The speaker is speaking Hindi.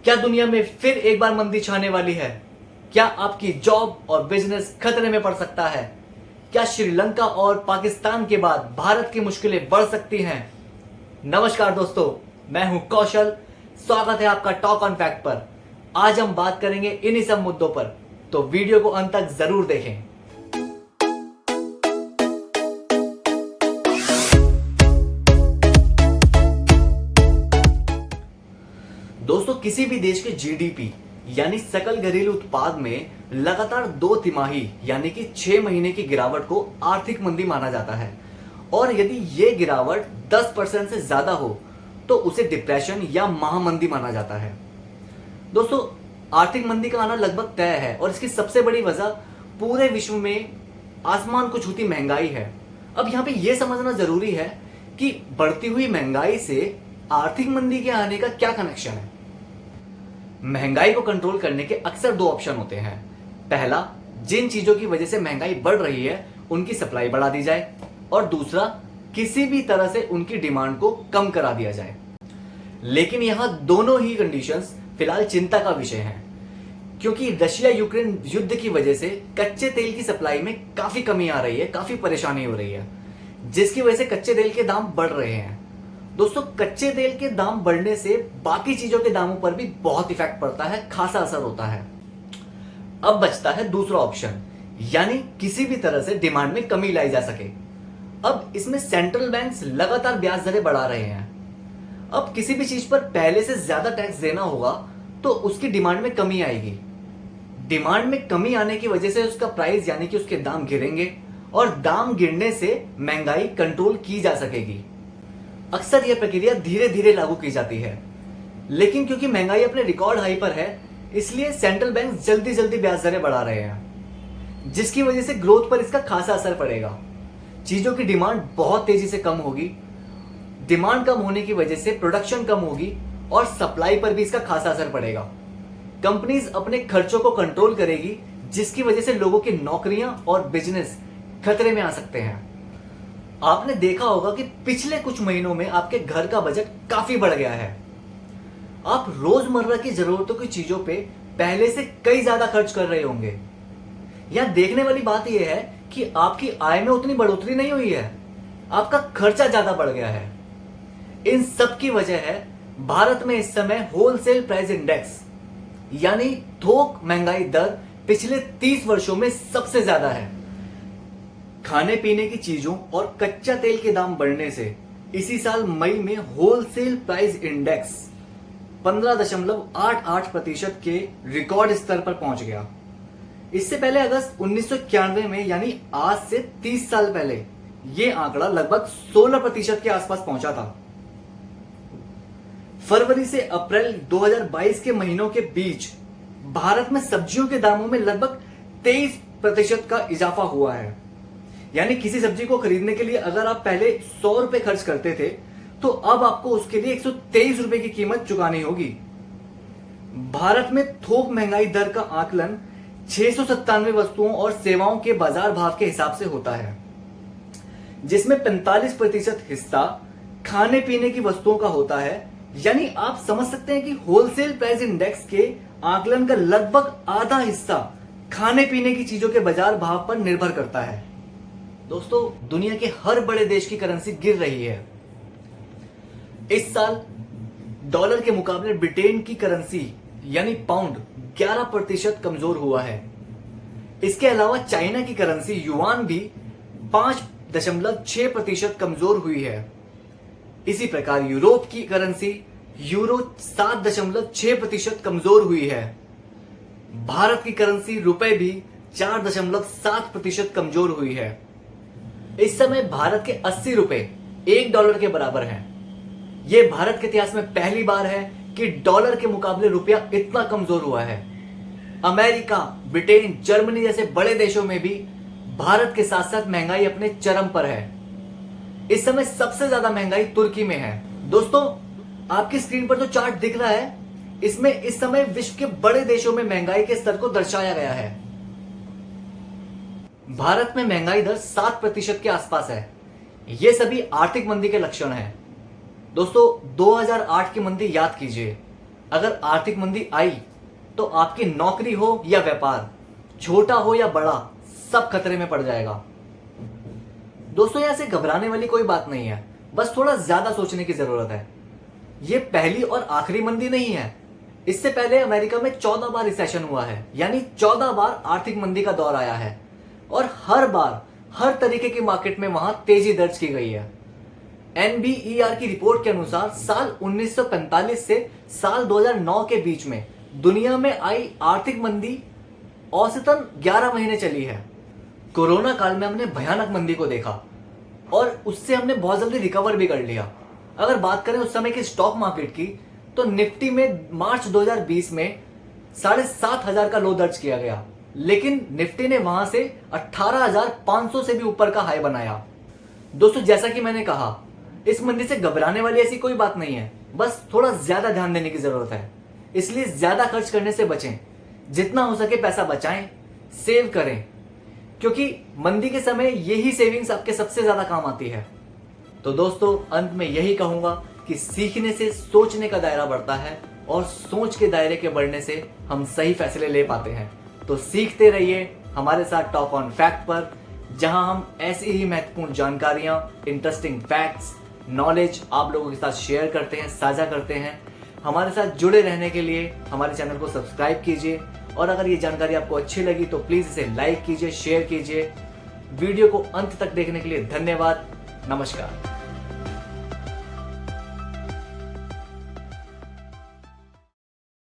क्या दुनिया में फिर एक बार मंदी छाने वाली है? क्या आपकी जॉब और बिजनेस खतरे में पड़ सकता है? क्या श्रीलंका और पाकिस्तान के बाद भारत की मुश्किलें बढ़ सकती हैं? नमस्कार दोस्तों, मैं हूं कौशल। स्वागत है आपका टॉक ऑन फैक्ट पर। आज हम बात करेंगे इन्हीं सब मुद्दों पर, तो वीडियो को अंत तक जरूर देखें। दोस्तों, किसी भी देश के जीडीपी यानी सकल घरेलू उत्पाद में लगातार 2 तिमाही यानी कि 6 महीने की गिरावट को आर्थिक मंदी माना जाता है। और यदि यह गिरावट 10% से ज्यादा हो तो उसे डिप्रेशन या महामंदी माना जाता है। दोस्तों, आर्थिक मंदी का आना लगभग तय है और इसकी सबसे बड़ी वजह पूरे विश्व में आसमान को छूती महंगाई है। अब यहां पे यह समझना जरूरी है कि बढ़ती हुई महंगाई से आर्थिक मंदी के आने का क्या कनेक्शन है। महंगाई को कंट्रोल करने के अक्सर 2 ऑप्शन होते हैं। पहला, जिन चीजों की वजह से महंगाई बढ़ रही है उनकी सप्लाई बढ़ा दी जाए, और दूसरा, किसी भी तरह से उनकी डिमांड को कम करा दिया जाए। लेकिन यहां दोनों ही कंडीशंस फिलहाल चिंता का विषय हैं, क्योंकि रशिया यूक्रेन युद्ध की वजह से कच्चे तेल की सप्लाई में काफी कमी आ रही है, काफी परेशानी हो रही है, जिसकी वजह से कच्चे तेल के दाम बढ़ रहे हैं। दोस्तों, कच्चे तेल के दाम बढ़ने से बाकी चीजों के दामों पर भी बहुत इफेक्ट पड़ता है, खासा असर होता है। अब बचता है दूसरा ऑप्शन, यानी किसी भी तरह से डिमांड में कमी लाई जा सके। अब इसमें सेंट्रल बैंक्स लगातार ब्याज दरें बढ़ा रहे हैं। अब किसी भी चीज पर पहले से ज्यादा टैक्स देना होगा तो उसकी डिमांड में कमी आएगी। डिमांड में कमी आने की वजह से उसका प्राइस यानी कि उसके दाम गिरेंगे, और दाम गिरने से महंगाई कंट्रोल की जा सकेगी। अक्सर यह प्रक्रिया धीरे धीरे लागू की जाती है, लेकिन क्योंकि महंगाई अपने रिकॉर्ड हाई पर है, इसलिए सेंट्रल बैंक जल्दी जल्दी ब्याज दरें बढ़ा रहे हैं, जिसकी वजह से ग्रोथ पर इसका खासा असर पड़ेगा। चीजों की डिमांड बहुत तेजी से कम होगी। डिमांड कम होने की वजह से प्रोडक्शन कम होगी और सप्लाई पर भी इसका खासा असर पड़ेगा। कंपनीज अपने खर्चों को कंट्रोल करेगी, जिसकी वजह से लोगों की नौकरियां और बिजनेस खतरे में आ सकते हैं। आपने देखा होगा कि पिछले कुछ महीनों में आपके घर का बजट काफी बढ़ गया है। आप रोजमर्रा की जरूरतों की चीजों पे पहले से कई ज्यादा खर्च कर रहे होंगे। यहां देखने वाली बात यह है कि आपकी आय में उतनी बढ़ोतरी नहीं हुई है, आपका खर्चा ज्यादा बढ़ गया है। इन सब की वजह है भारत में इस समय होलसेल प्राइस इंडेक्स यानी थोक महंगाई दर पिछले 30 वर्षों में सबसे ज्यादा है। खाने पीने की चीजों और कच्चा तेल के दाम बढ़ने से इसी साल मई में होलसेल प्राइस इंडेक्स 15.88% के रिकॉर्ड स्तर पर पहुंच गया। इससे पहले अगस्त 1991 में यानी आज से 30 साल पहले यह आंकड़ा लगभग 16% के आसपास पहुंचा था। फरवरी से अप्रैल 2022 के महीनों के बीच भारत में सब्जियों के दामों में लगभग 23% का इजाफा हुआ है। यानी किसी सब्जी को खरीदने के लिए अगर आप पहले 100 रुपए खर्च करते थे तो अब आपको उसके लिए 123 रुपए की कीमत चुकानी होगी। भारत में थोक महंगाई दर का आकलन 697 वस्तुओं और सेवाओं के बाजार भाव के हिसाब से होता है, जिसमें 45% हिस्सा खाने पीने की वस्तुओं का होता है। यानी आप समझ सकते हैं कि होलसेल प्राइस इंडेक्स के आकलन का लगभग आधा हिस्सा खाने पीने की चीजों के बाजार भाव पर निर्भर करता है। दोस्तों, दुनिया के हर बड़े देश की करेंसी गिर रही है। इस साल डॉलर के मुकाबले ब्रिटेन की करेंसी यानी पाउंड 11% कमजोर हुआ है। इसके अलावा चाइना की करेंसी युआन भी 5.6% कमजोर हुई है। इसी प्रकार यूरोप की करेंसी यूरो 7.6% कमजोर हुई है। भारत की करेंसी रुपए भी 4.7% कमजोर हुई है। इस समय भारत के 80 रुपए $1 के बराबर हैं। यह भारत के इतिहास में पहली बार है कि डॉलर के मुकाबले रुपया इतना कमजोर हुआ है। अमेरिका, ब्रिटेन, जर्मनी जैसे बड़े देशों में भी भारत के साथ साथ महंगाई अपने चरम पर है। इस समय सबसे ज्यादा महंगाई तुर्की में है। दोस्तों, आपकी स्क्रीन पर जो चार्ट दिख रहा है, इसमें इस समय विश्व के बड़े देशों में महंगाई के स्तर को दर्शाया गया है। भारत में महंगाई दर 7% के आसपास है। ये सभी आर्थिक मंदी के लक्षण हैं। दोस्तों, 2008 की मंदी याद कीजिए। अगर आर्थिक मंदी आई तो आपकी नौकरी हो या व्यापार, छोटा हो या बड़ा, सब खतरे में पड़ जाएगा। दोस्तों, यहां से घबराने वाली कोई बात नहीं है, बस थोड़ा ज्यादा सोचने की जरूरत है। ये पहली और आखिरी मंदी नहीं है। इससे पहले अमेरिका में 14 बार रिसेशन हुआ है, यानी 14 बार आर्थिक मंदी का दौर आया है और हर बार हर तरीके की मार्केट में वहां तेजी दर्ज की गई है। NBER की रिपोर्ट के अनुसार साल 1945 से साल 2009 के बीच में दुनिया में आई आर्थिक मंदी औसतन 11 महीने चली है। कोरोना काल में हमने भयानक मंदी को देखा और उससे हमने बहुत जल्दी रिकवर भी कर लिया। अगर बात करें उस समय की स्टॉक मार्केट की, तो निफ्टी में मार्च 2020 में 7,500 का लो दर्ज किया गया, लेकिन निफ्टी ने वहां से 18,500 से भी ऊपर का हाई बनाया। दोस्तों, जैसा कि मैंने कहा, इस मंदी से घबराने वाली ऐसी कोई बात नहीं है, बस थोड़ा ज्यादा ध्यान देने की जरूरत है। इसलिए ज्यादा खर्च करने से बचें, जितना हो सके पैसा बचाएं, सेव करें, क्योंकि मंदी के समय यही सेविंग्स आपके सबसे ज्यादा काम आती है। तो दोस्तों, अंत में यही कहूंगा कि सीखने से सोचने का दायरा बढ़ता है और सोच के दायरे के बढ़ने से हम सही फैसले ले पाते हैं। तो सीखते रहिए हमारे साथ टॉक ऑन फैक्ट पर, जहां हम ऐसी ही महत्वपूर्ण जानकारियां, इंटरेस्टिंग फैक्ट्स, नॉलेज आप लोगों के साथ शेयर करते हैं, साझा करते हैं। हमारे साथ जुड़े रहने के लिए हमारे चैनल को सब्सक्राइब कीजिए और अगर ये जानकारी आपको अच्छी लगी तो प्लीज इसे लाइक कीजिए, शेयर कीजिए। वीडियो को अंत तक देखने के लिए धन्यवाद। नमस्कार।